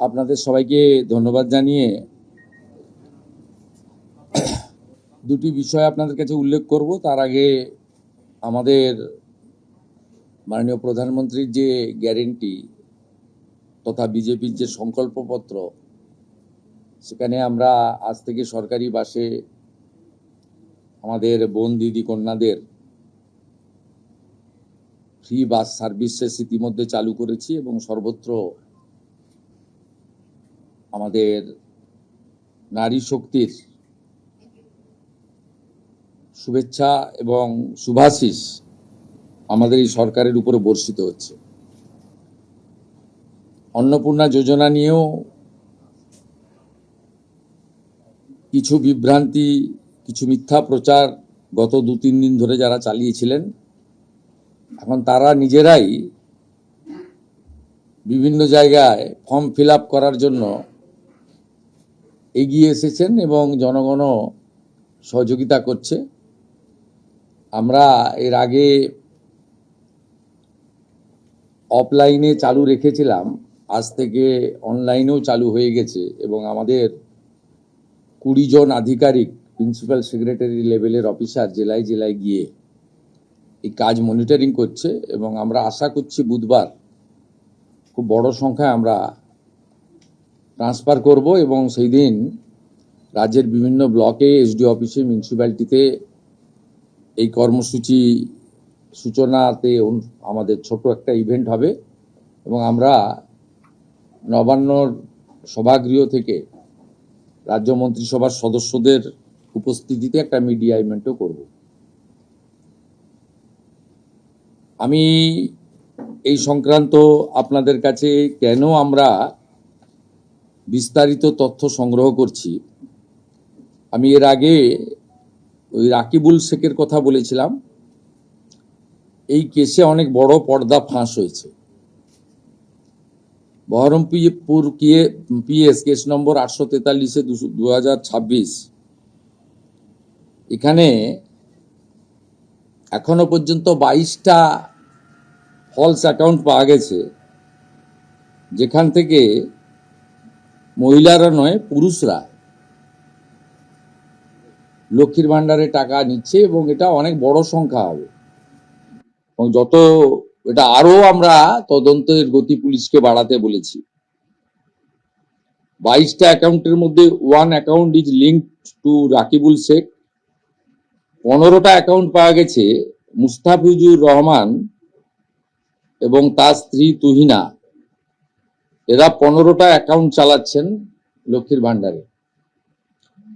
আপনাদের সবাইকে ধন্যবাদ জানিয়ে দুটি বিষয় আপনাদের কাছে উল্লেখ করব। তার আগে আমাদের মাননীয় প্রধানমন্ত্রীর যে গ্যারেন্টি তথা বিজেপির যে সংকল্পপত্র, সেখানে আমরা আজ থেকে সরকারি বাসে আমাদের বোন দিদি কন্যাদের ফ্রি বাস সার্ভিসেস ইতিমধ্যে চালু করেছি এবং সর্বত্র আমাদের নারী শক্তির শুভেচ্ছা এবং শুভাশিস আমাদের এই সরকারের উপরে বর্ষিত হচ্ছে। অন্নপূর্ণা যোজনা নিয়েও কিছু বিভ্রান্তি, কিছু মিথ্যা প্রচার গত 2-3 দিন ধরে যারা চালিয়েছিলেন, এখন তারা নিজেরাই বিভিন্ন জায়গায় ফর্ম ফিল আপ করার জন্য এগিয়ে এসেছেন এবং জনগণও সহযোগিতা করছে। আমরা এর আগে অফলাইনে চালু রেখেছিলাম, আজ থেকে অনলাইনেও চালু হয়ে গেছে এবং আমাদের 20 জন আধিকারিক প্রিন্সিপাল সেক্রেটারি লেভেলের অফিসার জেলায় জেলায় গিয়ে এই কাজ মনিটরিং করছে এবং আমরা আশা করছি বুধবার খুব বড় সংখ্যায় আমরা ট্রান্সফার করব এবং সেই দিন রাজ্যের বিভিন্ন ব্লকে, এসডি অফিসে, মিউনিসিপ্যালিটিতে এই কর্মসূচি সূচনাতে আমাদের ছোট একটা ইভেন্ট হবে এবং আমরা নবান্নর সভাগৃহ থেকে রাজ্য মন্ত্রিসভার সদস্যদের উপস্থিতিতে একটা মিডিয়া ইভেন্টও করব। আমি এই সংক্রান্ত আপনাদের কাছে কেন আমরা বিস্তারিত তথ্য সংগ্রহ করছি, আমি এর আগে ওই রাকিবুল শেখের কথা বলেছিলাম। এই কেসে অনেক বড় পর্দা ফাঁস হয়েছে। বহরমপুর পিএস কেস নম্বর 843/2026, এখানে এখনো পর্যন্ত 22টা ফলস অ্যাকাউন্ট পাওয়া গেছে, যেখান থেকে মহিলারা নয় পুরুষরা লক্ষ্মীর ভান্ডারে টাকা নিচ্ছে এবং এটা অনেক বড় সংখ্যা হবে এবং যত এটা আরো আমরা তদন্তের গতি পুলিশকে বাড়াতে বলেছি। 22টা অ্যাকাউন্টের মধ্যে 1 account is linked to Rakibul Sheikh. 15টা অ্যাকাউন্ট পাওয়া গেছে মুস্তাফিজুর রহমান এবং তার স্ত্রী তুহিনা। এরা 15টা অ্যাকাউন্ট চালাচ্ছেন লক্ষ্মীর ভান্ডারে।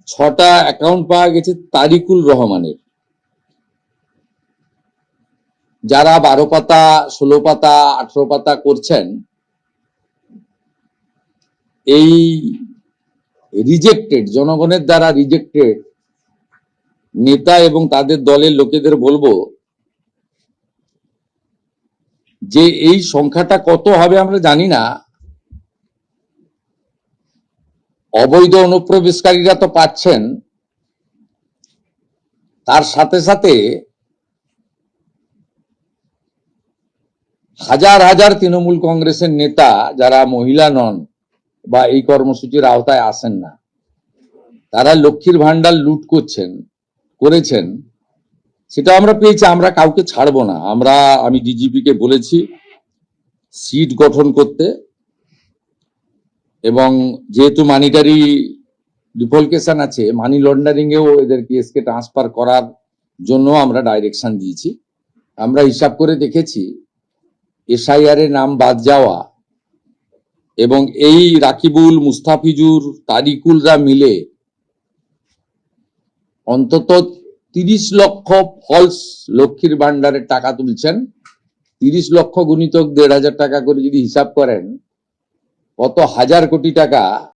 6টা অ্যাকাউন্ট পাওয়া গেছে তারিকুল রহমানের। যারা 12 পাতা, 16 পাতা, 18 পাতা করছেন, এই রিজেক্টেড, জনগণের দ্বারা রিজেক্টেড নেতা এবং তাদের দলের লোকেদের বলবো যে এই সংখ্যাটা কত হবে আমরা জানি না। অবৈধ অনুপ্রবেশকারীরা তো পাচ্ছেন, তার সাথে সাথে হাজার হাজার তৃণমূল কংগ্রেসের নেতা যারা মহিলা নন বা এই কর্মসূচির আওতায় আসেন না, তারা লক্ষ্মীর ভান্ডার লুট করেছেন, সেটা আমরা পেয়েছি। আমরা কাউকে ছাড়বো না। আমি ডিজিপি কে বলেছি সিট গঠন করতে এবং যেহেতু মানিটারি ডিফলকেশন আছে, মানি লন্ডারিং এও এদের কেসকে ট্রান্সফার করার জন্য আমরা ডাইরেকশন দিয়েছি। আমরা হিসাব করে দেখেছি এসআইআর এর নাম বাদ যাওয়া এবং এই রাকিবুল, মুস্তাফিজুর, তারিকুলরা মিলে অন্তত 30 লক্ষ ফলস লক্ষ্মীর ভান্ডারের টাকা তুলছেন। 30 লক্ষ গুণিতক 1,500 টাকা করে যদি হিসাব করেন, কত হাজার কোটি টাকা